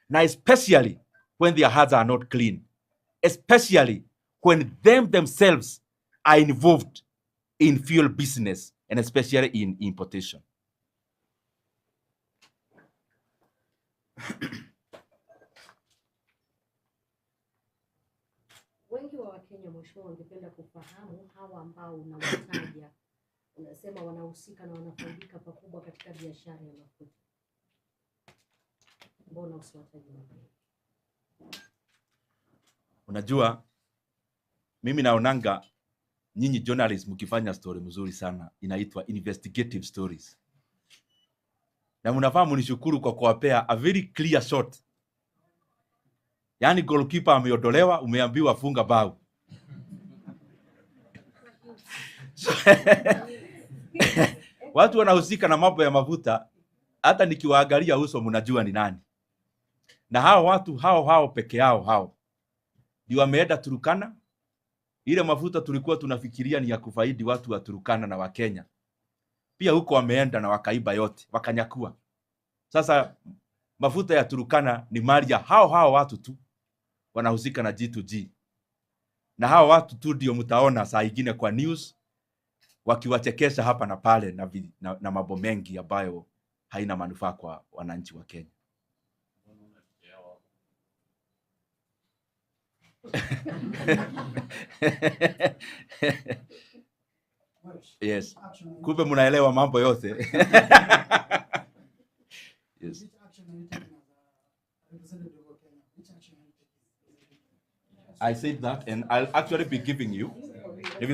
Now, especially when their hearts are not clean, especially when them themselves are involved in fuel business and especially in importation. Wengi wa Wakenya mheshimiwa wangependa kufahamu hawa ambao unawataja, unasema wanahusika na wanafaidika pakubwa katika biashara ya mafuta. Mbona usiwataje mapema? Unajua, mimi naonanga nyinyi journalists mkifanya story mzuri sana, inaitwa investigative stories. Na mnafaa mnishukuru kwa kuwapea a very clear shot. Yaani goalkeeper ameondolewa, umeambiwa funga bao. Watu wanahusika na mambo ya mafuta, hata nikiwaangalia uso mnajua ni nani. Na hao watu hao peke yao ndio wameenda Turkana. Ile mafuta tulikuwa tunafikiria ni ya kufaidi watu wa Turkana na wa Kenya. Pia huko wameenda na wakaiba yote, wakanyakua. Sasa mafuta ya Turkana ni mali ya hao watu tu wanahusika na G2G. Na hao watu tu ndio mtaona saa ingine kwa news wakiwachekesha hapa na pale na mambo mengi ambayo haina manufaa kwa wananchi wa Kenya. Yes. Kumbe mnaelewa mambo yote. Yes. I said that and I'll actually be giving you. Ni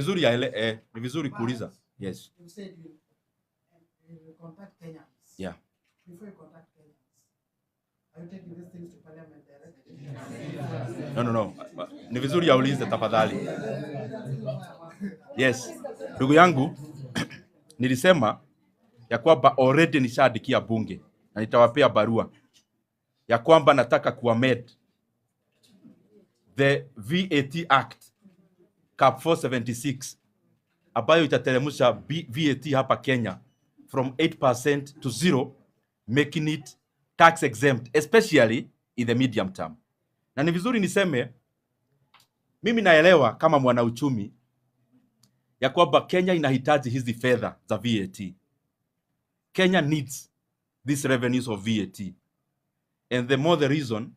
vizuri kuuliza. Yes. You said you contact Kenyans. Yeah. Before you contact Kenyans, are you taking these things to parliament directly? No. Ni vizuri aulize tafadhali. Yes. Ndugu yangu, nilisema ya kwamba already nishaandikia bunge na nitawapea barua ya kwamba nataka kuamend the VAT Act Cap 476 ambayo itateremsha VAT hapa Kenya from 8% to 0, making it tax exempt, especially in the medium term. Na ni vizuri niseme, mimi naelewa kama mwanauchumi ya kwamba Kenya inahitaji hizi fedha za VAT. Kenya needs these revenues of VAT. And the more the reason,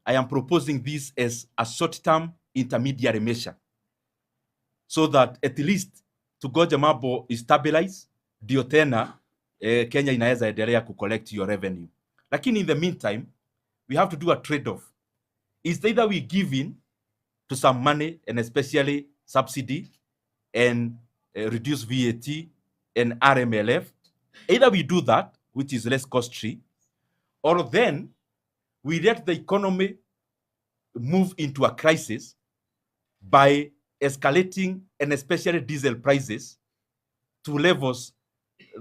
I am proposing this as a short-term intermediary measure, so that at least tugoje mambo stabilize, ndio tena Kenya inaweza endelea kucollect your revenue. Lakini in the meantime, we have to do a trade-off. It's either we give in to some money and especially subsidy and reduce VAT and RMLF. Either we do that, which is less costly, or then we let the economy move into a crisis by escalating and especially diesel prices to levels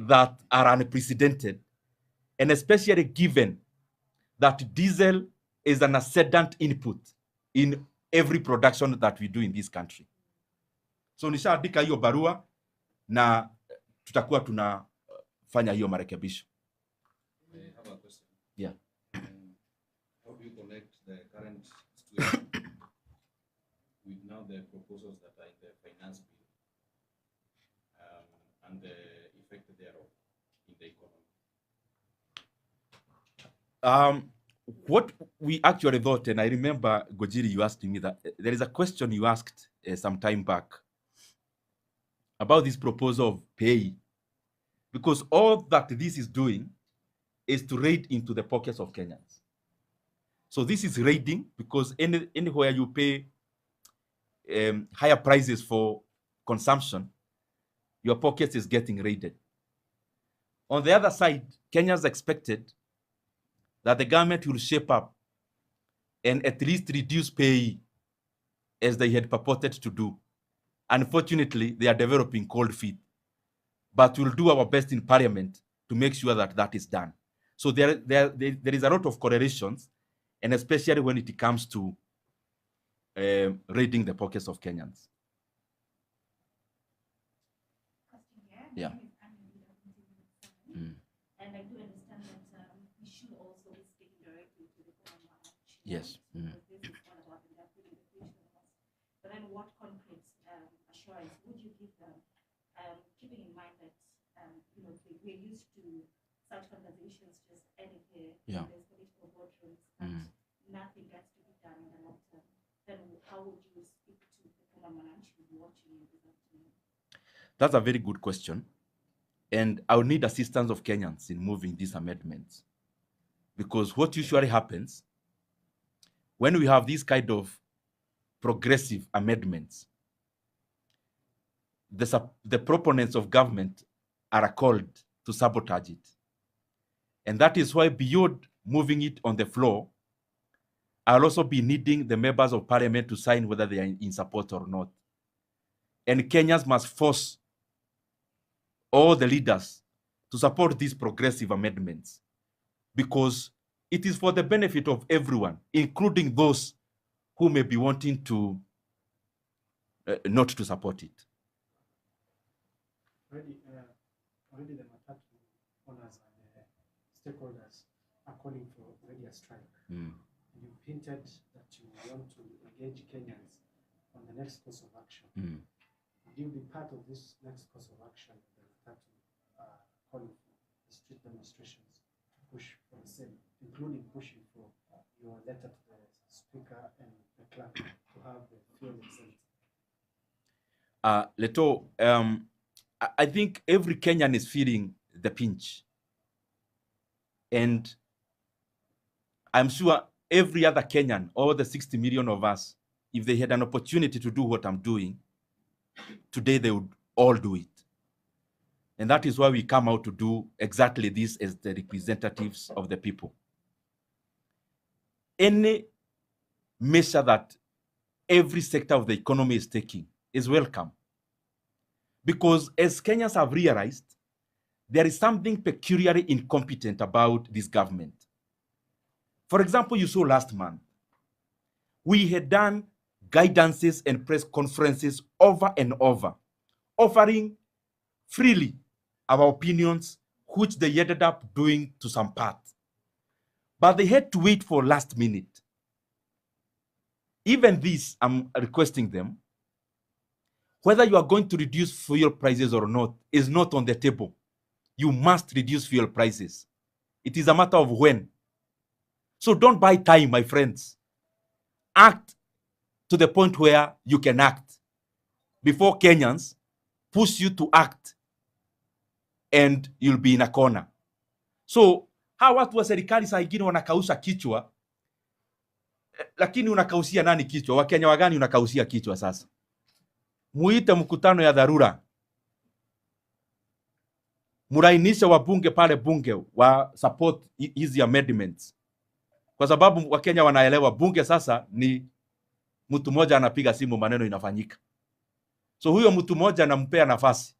that are unprecedented, and especially given that diesel is an ascendant input in every production that we do in this country. So nishaandika hiyo barua na tutakuwa tunafanya hiyo marekebisho. I have a question. Yeah. How do you connect the current situation with now the proposals that are in the finance bill and the effect thereof in the economy? What we actually thought, and I remember Gojiri, you asked me that there is a question you asked some time back about this proposal of pay, because all that this is doing is to raid into the pockets of Kenyans. So this is raiding because anywhere you pay higher prices for consumption, your pocket is getting raided. On the other side, Kenyans expected that the government will shape up and at least reduce pay as they had purported to do. Unfortunately, they are developing cold feet. But we'll do our best in parliament to make sure that that is done. So there is a lot of correlations, and especially when it comes to raiding the pockets of Kenyans. Yeah. And I do understand that issue also is taken directly to the Yes. because this is all about them. They're putting the future of us. But then, what concrete assurance would you give them, keeping in mind that we're used to such conversations just ending here. Yeah. There's political boardrooms, and nothing gets to be done in the long term. Then, how would you speak to the Kenya Mwananchi watching you this afternoon? That's a very good question. And I will need assistance of Kenyans in moving these amendments. Because what usually happens when we have these kind of progressive amendments, the proponents of government are called to sabotage it. And that is why beyond moving it on the floor, I'll also be needing the members of parliament to sign whether they are in support or not. And Kenyans must force all the leaders to support these progressive amendments, because it is for the benefit of everyone, including those who may be wanting to not to support it. Already the Matatu owners and the stakeholders are calling for already a strike. You've hinted that you want to engage Kenyans on the next course of action. Would you be part of this next course of action, the Matatu calling for the street demonstrations to push for the same, including pushing for your letter to the Speaker and the clerk to have the fuel exempt? Leto, I think every Kenyan is feeling the pinch. And I'm sure every other Kenyan, all the 60 million of us, if they had an opportunity to do what I'm doing, today they would all do it. And that is why we come out to do exactly this as the representatives of the people. Any measure that every sector of the economy is taking is welcome. Because as Kenyans have realized, there is something peculiarly incompetent about this government. For example, you saw last month, we had done guidances and press conferences over and over, offering freely our opinions, which they ended up doing to some part. But they had to wait for last minute. Even this, I'm requesting them, whether you are going to reduce fuel prices or not is not on the table. You must reduce fuel prices. It is a matter of when. So don't buy time, my friends. Act to the point where you can act before Kenyans push you to act and you'll be in a corner. So hawa watu wa serikali saa ingine wanakausha kichwa, lakini unakausia nani kichwa? Wakenya wagani unakausia kichwa sasa? Muite mkutano ya dharura, murainisha wabunge pale bunge wa support hizi amendments, kwa sababu Wakenya wanaelewa bunge sasa ni mtu mmoja anapiga simu, maneno inafanyika. So huyo mtu mmoja anampea nafasi,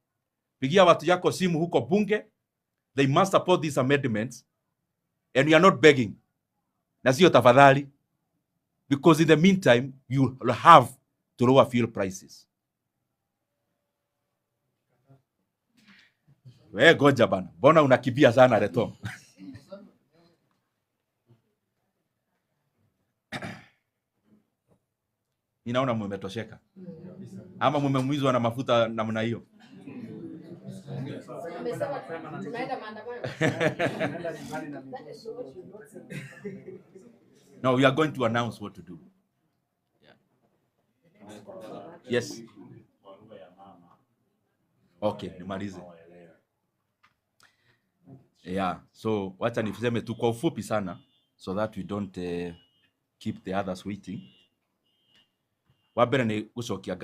pigia watu yako simu huko bunge, they must support these amendments, and we are not begging, na sio tafadhali, because in the meantime you have to lower fuel prices. We goja bana, mbona unakimbia sana Leto? Ninaona mmetosheka ama mmemwizwa na mafuta namna hiyo. No, we are going to announce what to do. Yeah. Yes. Okay, nimalize. Yeah, so wacha niseme tu kwa ufupi sana so that we don't keep the others waiting. Wabere ni gucokia